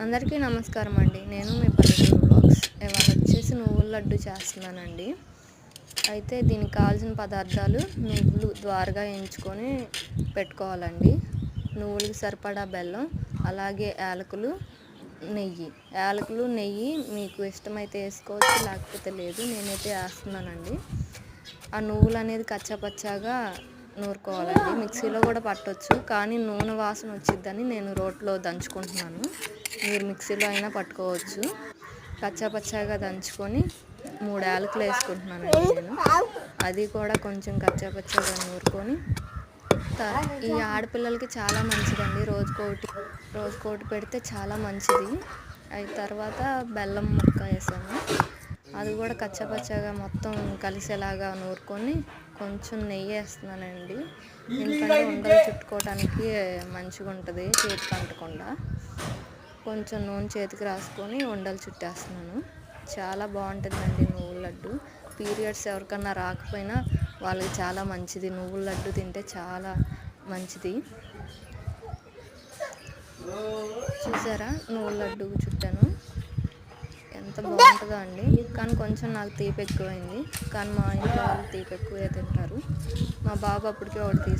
అందరికీ నమస్కారం అండి. నేను మీ పల్లెటూరు వ్లాగ్స్. ఇవాళ వచ్చేసి నువ్వుల లడ్డు చేస్తున్నానండి. అయితే దీనికి కావాల్సిన పదార్థాలు నువ్వులు ద్వారగా వేయించుకొని పెట్టుకోవాలండి. నువ్వులకి సరిపడా బెల్లం, అలాగే యాలకులు, నెయ్యి మీకు ఇష్టమైతే వేసుకోవచ్చు, లేకపోతే లేదు. నేనైతే వేస్తున్నానండి. ఆ నువ్వులు అనేది కచ్చాపచ్చాగా నూరుకోవాలండి. మిక్సీలో కూడా పట్టొచ్చు, కానీ నూనె వాసన వచ్చిద్దని నేను రోట్లో దంచుకుంటున్నాను. మీరు మిక్సీలో అయినా పట్టుకోవచ్చు. కచ్చాపచ్చాగా దంచుకొని 3 యాలకులు వేసుకుంటున్నానండి నేను. అది కూడా కొంచెం కచ్చాపచ్చాగా నూరుకొని ఈ ఆడపిల్లలకి చాలా మంచిదండి. రోజుకోటి పెడితే చాలా మంచిది. అయిన తర్వాత బెల్లం ముక్క వేసాను. అది కూడా కచ్చాపచ్చాగా మొత్తం కలిసేలాగా నూరుకొని కొంచెం నెయ్యి వేస్తున్నానండి. ఎందుకంటే ఉండలు చుట్టుకోవడానికి మంచిగా ఉంటుంది, చేతికి అంటకుండా. కొంచెం నూనె చేతికి రాసుకొని ఉండలు చుట్టేస్తున్నాను. చాలా బాగుంటుందండి నువ్వుల లడ్డు. పీరియడ్స్ ఎవరికన్నా రాకపోయినా వాళ్ళకి చాలా మంచిది. నువ్వుల లడ్డు తింటే చాలా మంచిది. చూసారా, నువ్వుల లడ్డు చుట్టాను. ఎంత బాగుంటుందో అండి. కానీ కొంచెం నాకు తీపి ఎక్కువైంది. కానీ మా ఇంట్లో వాళ్ళు తీపి ఎక్కువే తింటారు. మా బాబు అప్పటికే ఒకటి